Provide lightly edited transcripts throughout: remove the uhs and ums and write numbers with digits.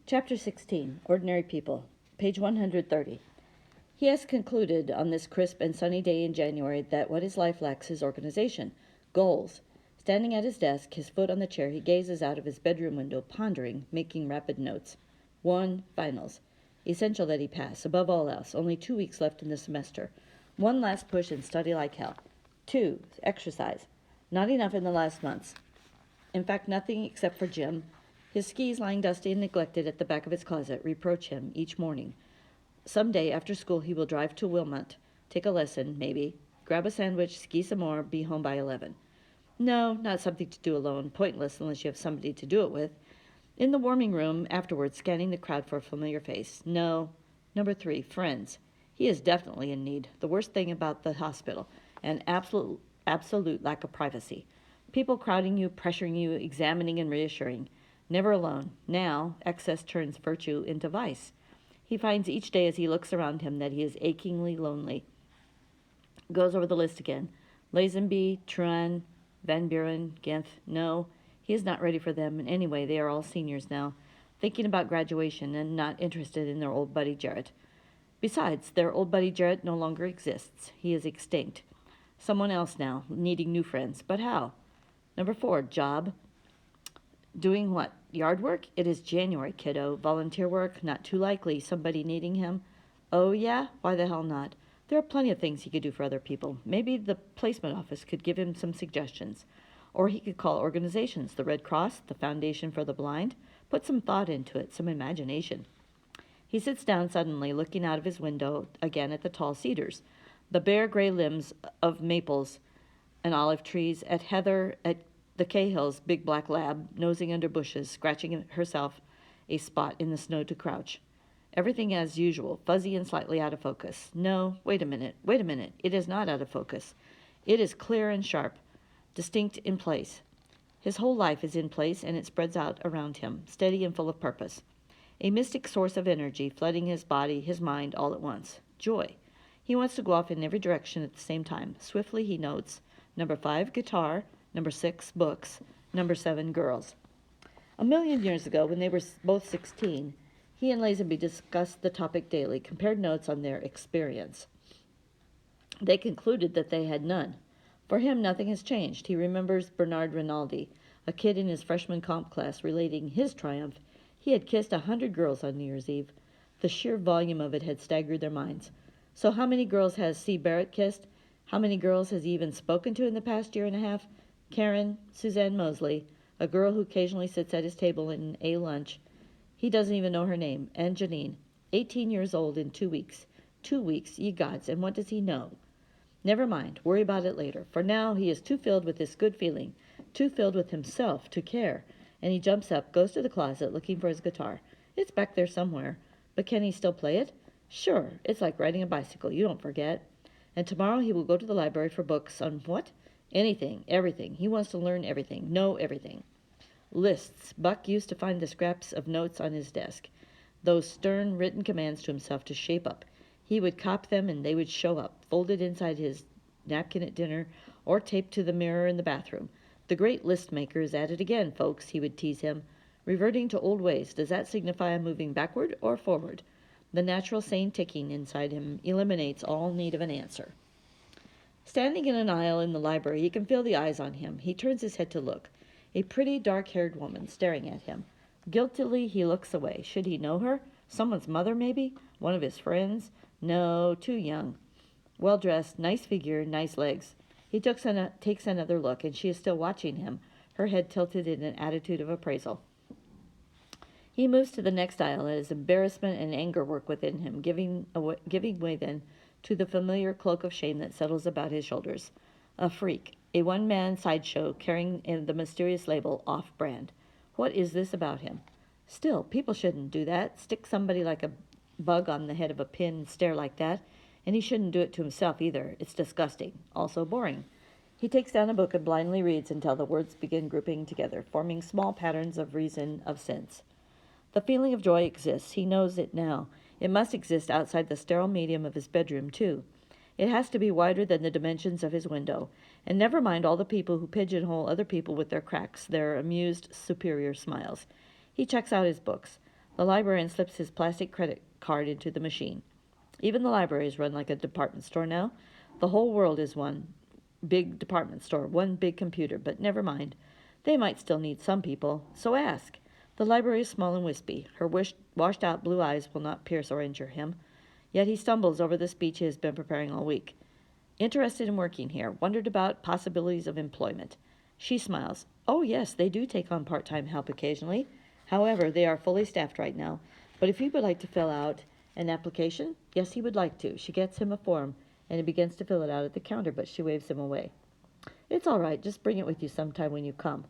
Chapter 16, Ordinary People, page 130. He has concluded on this crisp and sunny day in January that what his life lacks is organization, goals. Standing at his desk, his foot on the chair, he gazes out of his bedroom window, pondering, making rapid notes. 1. Finals. Essential that he pass, above all else. Only 2 weeks left in the semester. One last push and study like hell. 2. Exercise. Not enough in the last months. In fact, nothing except for gym. His skis lying dusty and neglected at the back of his closet reproach him each morning. Some day after school he will drive to Wilmot, take a lesson, maybe, grab a sandwich, ski some more, be home by 11. No, not something to do alone, pointless unless you have somebody to do it with. In the warming room, afterwards, scanning the crowd for a familiar face. No. Number 3, friends. He is definitely in need. The worst thing about the hospital, an absolute lack of privacy. People crowding you, pressuring you, examining and reassuring. Never alone. Now, excess turns virtue into vice. He finds each day as he looks around him that he is achingly lonely. Goes over the list again. Lazenby, Truan, Van Buren, Genth. No, he is not ready for them, and anyway, they are all seniors now, thinking about graduation and not interested in their old buddy Jarrett. Besides, their old buddy Jarrett no longer exists. He is extinct. Someone else now, needing new friends. But how? Number 4, job. Doing what? Yard work? It is January, kiddo. Volunteer work? Not too likely. Somebody needing him? Oh, yeah? Why the hell not? There are plenty of things he could do for other people. Maybe the placement office could give him some suggestions. Or he could call organizations, the Red Cross, the Foundation for the Blind. Put some thought into it, some imagination. He sits down suddenly, looking out of his window again at the tall cedars, the bare gray limbs of maples and olive trees, at heather, at the Cahill's big black lab, nosing under bushes, scratching herself a spot in the snow to crouch. Everything as usual, fuzzy and slightly out of focus. No, wait a minute. It is not out of focus. It is clear and sharp, distinct in place. His whole life is in place, and it spreads out around him, steady and full of purpose. A mystic source of energy flooding his body, his mind, all at once. Joy. He wants to go off in every direction at the same time. Swiftly he notes, number 5, guitar, number 6, books, number 7, girls. A million years ago, when they were both 16, he and Lazenby discussed the topic daily, compared notes on their experience. They concluded that they had none. For him, nothing has changed. He remembers Bernard Rinaldi, a kid in his freshman comp class, relating his triumph. He had kissed 100 girls on New Year's Eve. The sheer volume of it had staggered their minds. So how many girls has C. Barrett kissed? How many girls has he even spoken to in the past year and a half? Karen, Suzanne Mosley, a girl who occasionally sits at his table in a lunch. He doesn't even know her name. And Janine, 18 years old in 2 weeks. 2 weeks, ye gods, and what does he know? Never mind, worry about it later. For now, he is too filled with this good feeling, too filled with himself to care. And he jumps up, goes to the closet, looking for his guitar. It's back there somewhere. But can he still play it? Sure, it's like riding a bicycle, you don't forget. And tomorrow he will go to the library for books on what? Anything, everything. He wants to learn everything, know everything. Lists. Buck used to find the scraps of notes on his desk, those stern written commands to himself to shape up. He would cop them and they would show up, folded inside his napkin at dinner or taped to the mirror in the bathroom. The great list maker is at it again, folks, he would tease him. Reverting to old ways, does that signify a moving backward or forward? The natural sane ticking inside him eliminates all need of an answer. Standing in an aisle in the library, he can feel the eyes on him. He turns his head to look. A pretty, dark-haired woman staring at him. Guiltily, he looks away. Should he know her? Someone's mother, maybe? One of his friends? No, too young. Well-dressed, nice figure, nice legs. He takes another look, and she is still watching him, her head tilted in an attitude of appraisal. He moves to the next aisle, and his embarrassment and anger work within him, giving way then to the familiar cloak of shame that settles about his shoulders. A freak, a one-man sideshow carrying the mysterious label off-brand. What is this about him? Still, people shouldn't do that. Stick somebody like a bug on the head of a pin and stare like that. And he shouldn't do it to himself either. It's disgusting. Also boring. He takes down a book and blindly reads until the words begin grouping together, forming small patterns of reason, of sense. The feeling of joy exists. He knows it now. It must exist outside the sterile medium of his bedroom, too. It has to be wider than the dimensions of his window. And never mind all the people who pigeonhole other people with their cracks, their amused, superior smiles. He checks out his books. The librarian slips his plastic credit card into the machine. Even the library is run like a department store now. The whole world is one big department store, one big computer, but never mind. They might still need some people, so ask. The library is small and wispy. Her washed-out blue eyes will not pierce or injure him. Yet he stumbles over the speech he has been preparing all week. Interested in working here, wondered about possibilities of employment. She smiles. Oh, yes, they do take on part-time help occasionally. However, they are fully staffed right now. But if he would like to fill out an application, yes, he would like to. She gets him a form, and he begins to fill it out at the counter, but she waves him away. It's all right. Just bring it with you sometime when you come.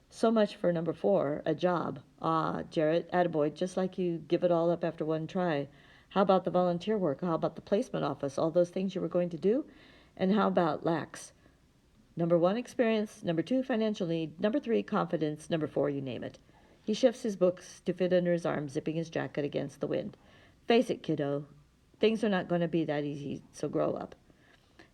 So much for number 4, a job. Ah, Jarrett, attaboy, just like you give it all up after one try. How about the volunteer work? How about the placement office? All those things you were going to do? And how about lax? Number 1, experience. Number 2, financial need. Number 3, confidence. Number 4, you name it. He shifts his books to fit under his arm, zipping his jacket against the wind. Face it, kiddo. Things are not going to be that easy, so grow up.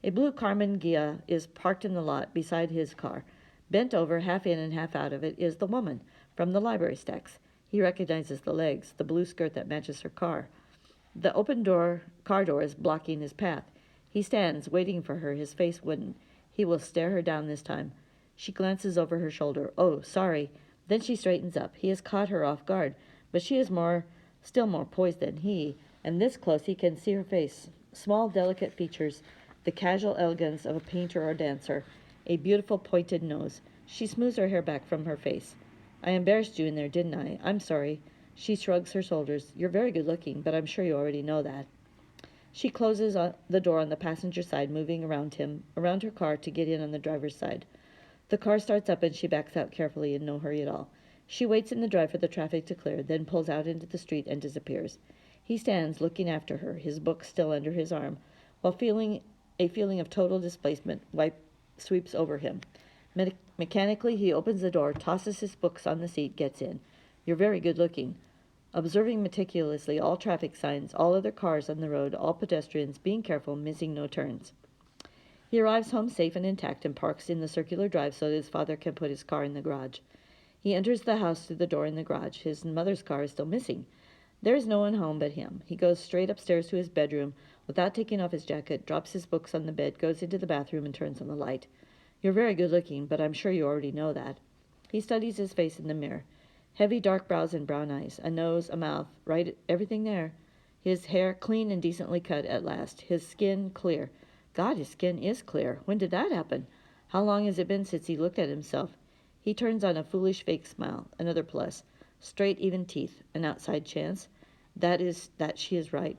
A blue Carmen Ghia is parked in the lot beside his car. Bent over, half in and half out of it, is the woman from the library stacks. He recognizes the legs, the blue skirt that matches her car. The open car door is blocking his path. He stands, waiting for her, his face wooden. He will stare her down this time. She glances over her shoulder. Oh, sorry. Then she straightens up. He has caught her off guard, but she is still more poised than he, and this close he can see her face. Small, delicate features, the casual elegance of a painter or dancer, a beautiful pointed nose. She smooths her hair back from her face. I embarrassed you in there, didn't I? I'm sorry. She shrugs her shoulders. You're very good looking, but I'm sure you already know that. She closes the door on the passenger side, moving around her car to get in on the driver's side. The car starts up and she backs out carefully in no hurry at all. She waits in the drive for the traffic to clear, then pulls out into the street and disappears. He stands looking after her, his book still under his arm, while a feeling of total displacement sweeps over him. Mechanically, he opens the door, tosses his books on the seat, gets in. You're very good looking. Observing meticulously all traffic signs, all other cars on the road, all pedestrians, being careful, missing no turns. He arrives home safe and intact and parks in the circular drive so that his father can put his car in the garage. He enters the house through the door in the garage. His mother's car is still missing. There is no one home but him. He goes straight upstairs to his bedroom without taking off his jacket, drops his books on the bed, goes into the bathroom and turns on the light. You're very good looking, but I'm sure you already know that. He studies his face in the mirror. Heavy dark brows and brown eyes, a nose, a mouth, right, everything there. His hair clean and decently cut at last. His skin clear. God, his skin is clear. When did that happen? How long has it been since he looked at himself? He turns on a foolish fake smile. Another plus. Straight, even teeth. An outside chance. That she is right.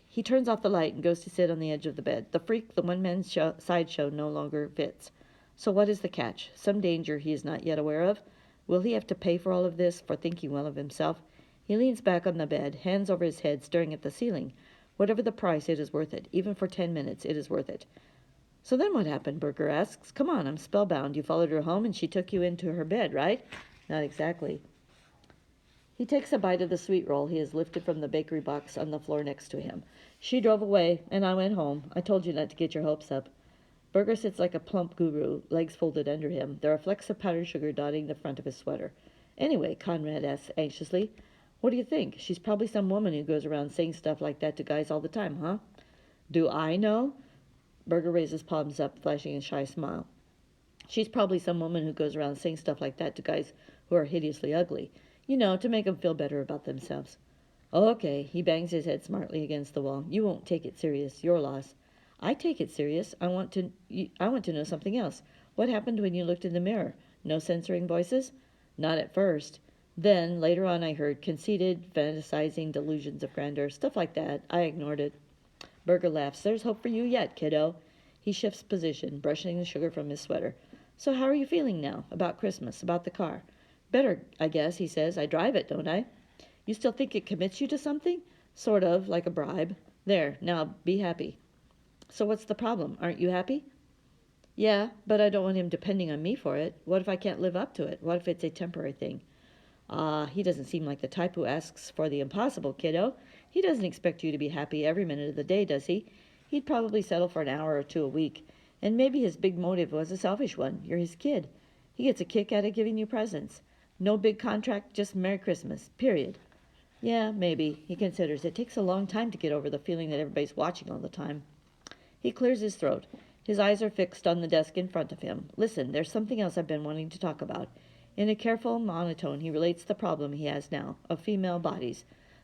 He turns off the light and goes to sit on the edge of the bed. The freak, the one-man sideshow no longer fits. So what is the catch? Some danger he is not yet aware of? Will he have to pay for all of this, for thinking well of himself? He leans back on the bed, hands over his head, staring at the ceiling. Whatever the price, it is worth it. Even for 10 minutes, it is worth it. So then what happened? Berger asks. Come on, I'm spellbound. You followed her home and she took you into her bed, right? Not exactly. He takes a bite of the sweet roll he has lifted from the bakery box on the floor next to him. She drove away, and I went home. I told you not to get your hopes up. Berger sits like a plump guru, legs folded under him. There are flecks of powdered sugar dotting the front of his sweater. Anyway, Conrad asks anxiously, what do you think? She's probably some woman who goes around saying stuff like that to guys all the time, huh? Do I know? Berger raises palms up, flashing a shy smile. She's probably some woman who goes around saying stuff like that to guys who are hideously ugly. You know, to make them feel better about themselves. Okay, he bangs his head smartly against the wall. You won't take it serious. Your loss. I take it serious. I want to know something else. What happened when you looked in the mirror? No censoring voices? Not at first. Then, later on, I heard conceited, fantasizing delusions of grandeur, stuff like that. I ignored it. Berger laughs. There's hope for you yet, kiddo. He shifts position, brushing the sugar from his sweater. So how are you feeling now? About Christmas? About the car? Better, I guess, he says. I drive it, don't I? You still think it commits you to something? Sort of, like a bribe. There, now be happy. So what's the problem? Aren't you happy? Yeah, but I don't want him depending on me for it. What if I can't live up to it? What if it's a temporary thing? He doesn't seem like the type who asks for the impossible, kiddo. He doesn't expect you to be happy every minute of the day, does he? He'd probably settle for an hour or two a week. And maybe his big motive was a selfish one. You're his kid. He gets a kick out of giving you presents. No big contract, just Merry Christmas. Period. Yeah, maybe. He considers. It takes a long time to get over the feeling that everybody's watching all the time. He clears his throat. His eyes are fixed on the desk in front of him. Listen, there's something else I've been wanting to talk about. In a careful monotone, he relates the problem he has now, of female bodies.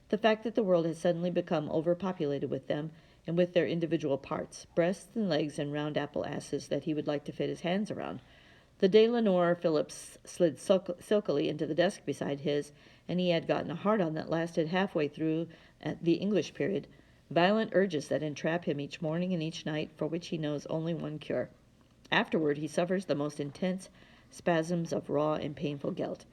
The fact that the world has suddenly become overpopulated with them, and with their individual parts, breasts and legs and round apple asses that he would like to fit his hands around. The de Lenore Phillips slid silkily into the desk beside his, and he had gotten a hard-on that lasted halfway through the English period. Violent urges that entrap him each morning and each night, for which he knows only one cure. Afterward, he suffers the most intense spasms of raw and painful guilt.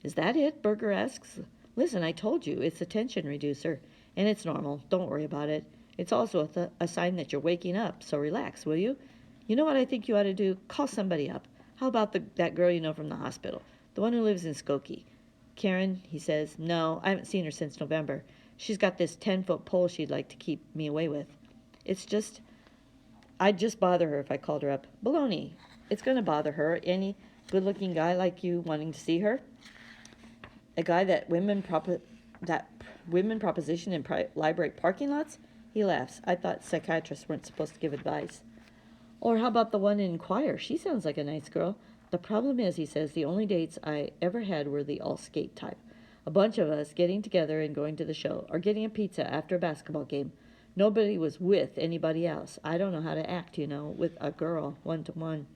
Is that it? Berger asks. Listen, I told you, it's a tension reducer, and it's normal. Don't worry about it. It's also a sign that you're waking up, so relax, will you? You know what I think you ought to do? Call somebody up. How about that girl you know from the hospital, the one who lives in Skokie? Karen, he says. No, I haven't seen her since November. She's got this 10-foot pole she'd like to keep me away with. I'd just bother her if I called her up. Baloney. It's going to bother her. Any good-looking guy like you wanting to see her? A guy that women proposition in library parking lots? He laughs. I thought psychiatrists weren't supposed to give advice. Or how about the one in choir? She sounds like a nice girl. The problem is, he says, the only dates I ever had were the all-skate type. A bunch of us getting together and going to the show, or getting a pizza after a basketball game. Nobody was with anybody else. I don't know how to act, with a girl, one-to-one.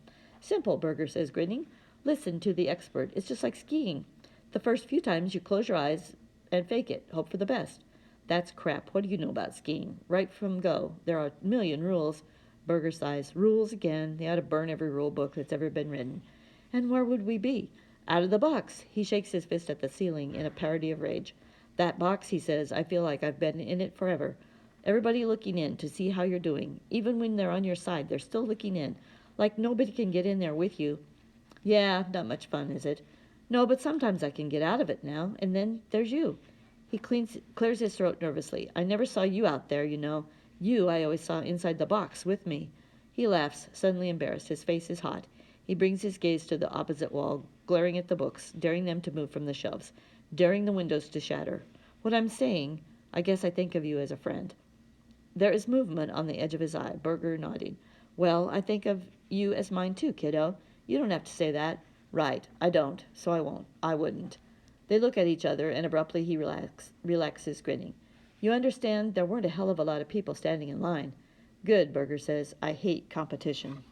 Simple, Berger says, grinning. Listen to the expert. It's just like skiing. The first few times you close your eyes and fake it. Hope for the best. That's crap. What do you know about skiing? Right from go. There are a million rules. Berger sighs. Rules again. They ought to burn every rule book that's ever been written. And where would we be? Out of the box. He shakes his fist at the ceiling in a parody of rage. That box, he says, I feel like I've been in it forever. Everybody looking in to see how you're doing. Even when they're on your side, they're still looking in. Like nobody can get in there with you. Yeah, not much fun, is it? No, but sometimes I can get out of it now, and then there's you. He clears his throat nervously. I never saw you out there, You I always saw inside the box with me. He laughs, suddenly embarrassed. His face is hot. He brings his gaze to the opposite wall, glaring at the books, daring them to move from the shelves, daring the windows to shatter. What I'm saying, I guess I think of you as a friend. There is movement on the edge of his eye, Berger nodding. Well, I think of you as mine too, kiddo. You don't have to say that. Right, I don't, so I won't. I wouldn't. They look at each other, and abruptly he relaxes, grinning. You understand, there weren't a hell of a lot of people standing in line. Good, Berger says. I hate competition.